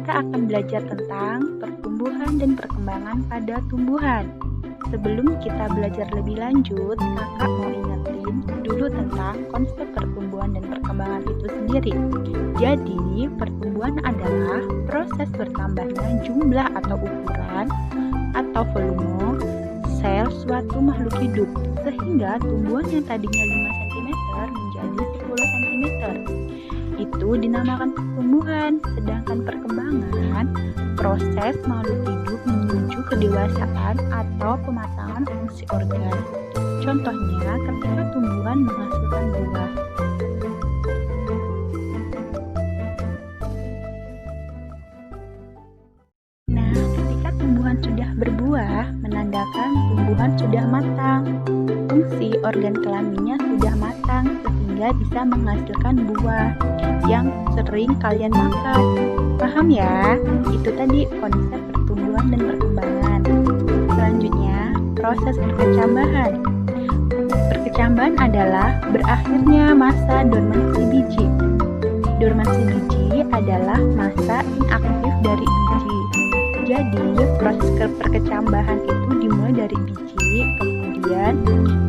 kita akan belajar tentang pertumbuhan dan perkembangan pada tumbuhan. Sebelum kita belajar lebih lanjut, kakak mau ingetin dulu tentang konsep pertumbuhan dan perkembangan itu sendiri. Jadi, pertumbuhan adalah proses bertambahnya jumlah atau ukuran atau volume sel suatu makhluk hidup, sehingga tumbuhan yang tadinya 5 cm menjadi 10 cm. Itu dinamakan pertumbuhan, sedangkan perkembangan proses makhluk hidup menuju kedewasaan atau pematangan fungsi organ. Contohnya ketika tumbuhan menghasilkan buah. Nah, ketika tumbuhan sudah berbuah, menandakan tumbuhan sudah matang. Fungsi organ kelaminnya sudah matang sehingga bisa menghasilkan buah yang sering kalian makan. Paham ya? Itu tadi konsep pertumbuhan dan perkembangan. Selanjutnya, proses perkecambahan. Perkecambahan adalah berakhirnya masa dormansi biji. Dormansi biji adalah masa inaktif dari biji. Jadi, proses perkecambahan itu dimulai dari biji, kemudian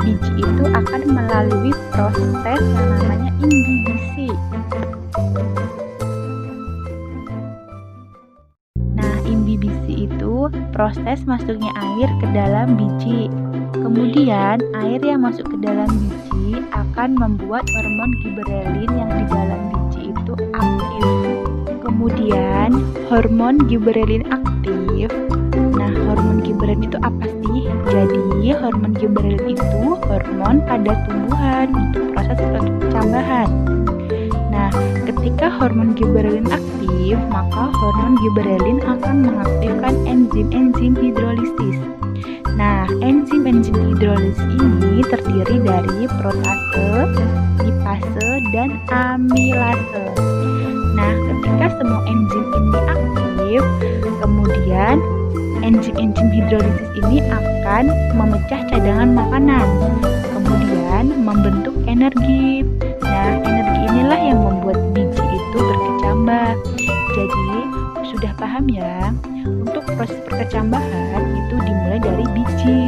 biji itu akan melalui proses yang namanya imbibisi. Nah, imbibisi itu proses masuknya air ke dalam biji. Kemudian, air yang masuk ke dalam biji akan membuat hormon giberelin yang di dalam biji itu aktif. Kemudian, hormon giberelin aktif. Nah, hormon giberelin itu apa sih? Jadi, hormon giberelin itu hormon pada tumbuhan untuk proses perkecambahan. Nah, ketika hormon giberelin aktif, maka hormon giberelin akan mengaktifkan enzim-enzim hidrolisis. Nah, enzim-enzim hidrolisis ini terdiri dari protase, lipase, dan amilase. Nah, ketika semua enzim ini aktif, kemudian enzim-enzim hidrolisis ini akan memecah cadangan makanan, kemudian membentuk energi. Nah, energi inilah yang membuat biji itu berkecambah. Jadi, sudah paham ya? Untuk proses perkecambahan itu dimulai dari biji.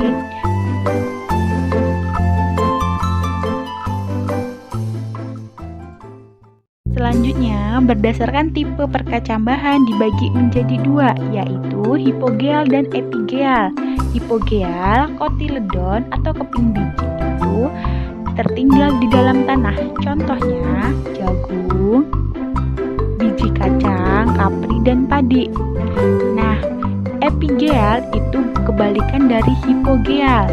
Selanjutnya, berdasarkan tipe perkecambahan dibagi menjadi dua, yaitu hipogeal dan epigeal. Hipogeal, kotiledon atau keping biji itu tertinggal di dalam tanah. Contohnya, jagung, biji kacang, kapri, dan padi. Nah, epigeal itu kebalikan dari hipogeal.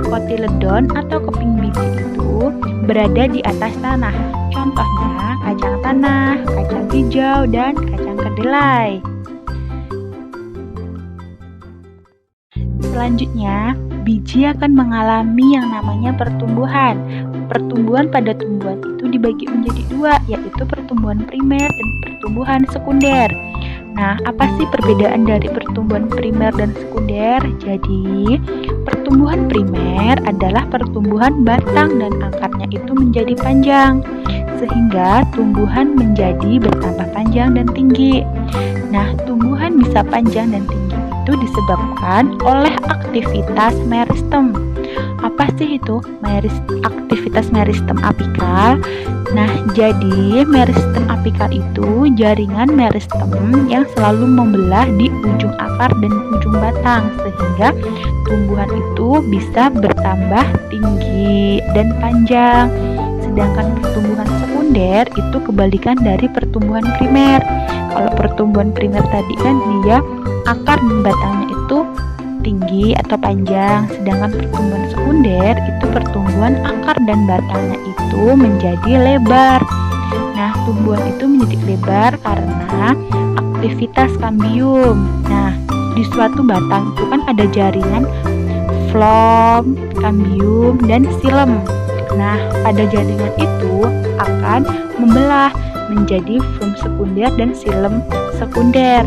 Kotiledon atau keping biji itu berada di atas tanah. Contohnya, kacang tanah, kacang hijau, dan kacang kedelai. Selanjutnya, biji akan mengalami yang namanya pertumbuhan. Pertumbuhan pada tumbuhan itu dibagi menjadi dua, yaitu pertumbuhan primer dan pertumbuhan sekunder. Nah, apa sih perbedaan dari pertumbuhan primer dan sekunder? Jadi, pertumbuhan primer adalah pertumbuhan batang dan akarnya itu menjadi panjang, sehingga tumbuhan menjadi bertambah panjang dan tinggi. Nah, tumbuhan bisa panjang dan tinggi itu disebabkan oleh aktivitas meristem. Apa sih itu aktivitas meristem apikal? Nah, jadi meristem apikal itu jaringan meristem yang selalu membelah di ujung akar dan ujung batang, sehingga tumbuhan itu bisa bertambah tinggi dan panjang. Sedangkan pertumbuhan sekunder itu kebalikan dari pertumbuhan primer. Kalau pertumbuhan primer tadi kan dia akar dan batangnya itu tinggi atau panjang, sedangkan pertumbuhan sekunder itu pertumbuhan akar dan batangnya itu menjadi lebar. Nah, tumbuhan itu menjadi lebar karena aktivitas kambium. Nah, di suatu batang itu kan ada jaringan floem, kambium, dan xilem. Nah, pada jaringan itu akan membelah menjadi floem sekunder dan xilem sekunder.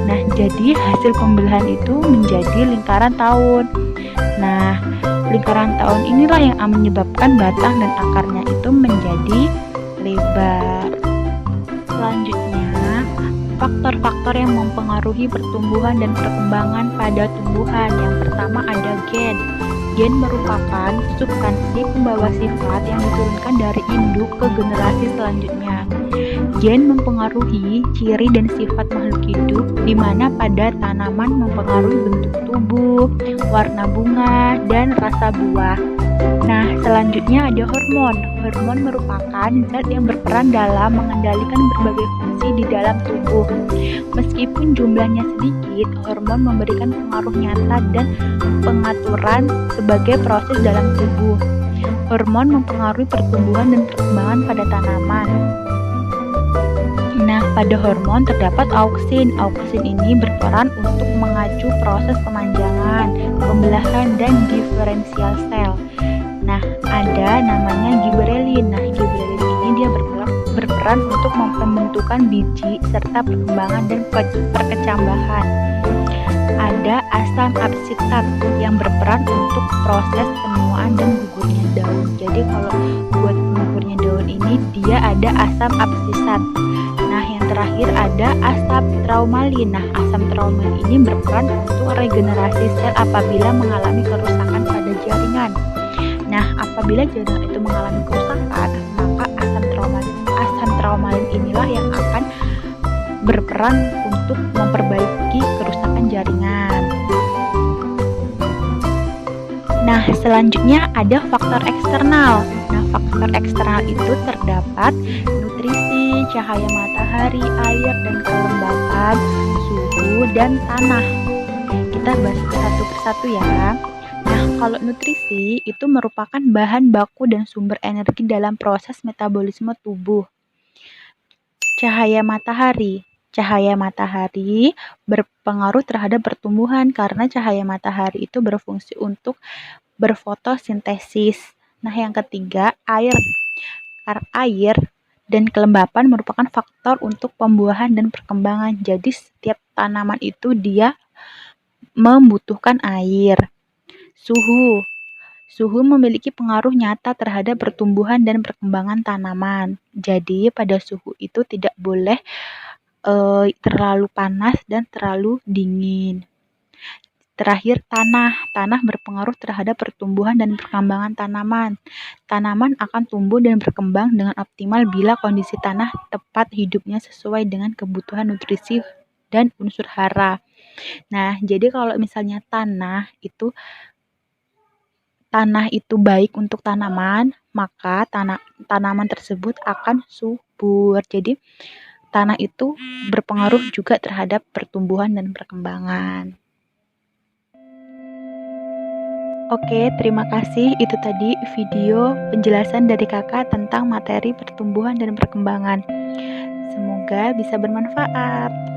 Nah, jadi hasil pembelahan itu menjadi lingkaran tahun. Nah, lingkaran tahun inilah yang menyebabkan batang dan akarnya itu menjadi lebar. Selanjutnya, Faktor-faktor yang mempengaruhi pertumbuhan dan perkembangan pada tumbuhan. Yang pertama ada gen. Gen merupakan substansi pembawa sifat yang diturunkan dari induk ke generasi selanjutnya. Gen mempengaruhi ciri dan sifat makhluk hidup, di mana pada tanaman mempengaruhi bentuk tubuh, warna bunga, dan rasa buah. Nah, selanjutnya ada hormon. Hormon merupakan zat yang berperan dalam mengendalikan berbagai fungsi di dalam tubuh. Meskipun jumlahnya sedikit, hormon memberikan pengaruh nyata dan pengaturan sebagai proses dalam tubuh. Hormon mempengaruhi pertumbuhan dan perkembangan pada tanaman. Nah, pada hormon terdapat auksin. Auksin ini berperan untuk mengacu proses pemanjangan, pembelahan, dan diferensial sel. Nah, ada namanya giberelin. Nah, giberelin ini dia berperan untuk pembentukan biji serta perkembangan dan perkecambahan. Ada asam absitat yang berperan untuk proses penuaan dan gugurnya daun. Jadi kalau buat gugurnya daun ini dia ada asam absisat. Nah, yang terakhir ada asam traumalin. Nah, asam traumalin ini berperan untuk regenerasi sel apabila mengalami kerusakan pada jaringan. Nah, apabila jaringan itu mengalami kerusakan, maka asam traumalin inilah yang akan berperan untuk memperbaiki kerusakan jaringan. Nah, selanjutnya ada faktor eksternal. Nah, faktor eksternal itu terdapat nutrisi, cahaya matahari, air, dan kelembapan, suhu, dan tanah. Kita bahas satu persatu ya. Nah, kalau nutrisi itu merupakan bahan baku dan sumber energi dalam proses metabolisme tubuh. Cahaya matahari. Cahaya matahari berpengaruh terhadap pertumbuhan karena cahaya matahari itu berfungsi untuk berfotosintesis. Nah, yang ketiga, air. Air dan kelembapan merupakan faktor untuk pembuahan dan perkembangan. Jadi, setiap tanaman itu dia membutuhkan air. Suhu. Suhu memiliki pengaruh nyata terhadap pertumbuhan dan perkembangan tanaman. Jadi, pada suhu itu tidak boleh terlalu panas dan terlalu dingin. Terakhir, tanah. Tanah berpengaruh terhadap pertumbuhan dan perkembangan tanaman. Tanaman akan tumbuh dan berkembang dengan optimal bila kondisi tanah tepat hidupnya sesuai dengan kebutuhan nutrisi dan unsur hara. Nah, jadi kalau misalnya tanah itu baik untuk tanaman, maka tanaman tersebut akan subur. Jadi, tanah itu berpengaruh juga terhadap pertumbuhan dan perkembangan. Oke, terima kasih. Itu tadi video penjelasan dari kakak tentang materi pertumbuhan dan perkembangan. Semoga bisa bermanfaat.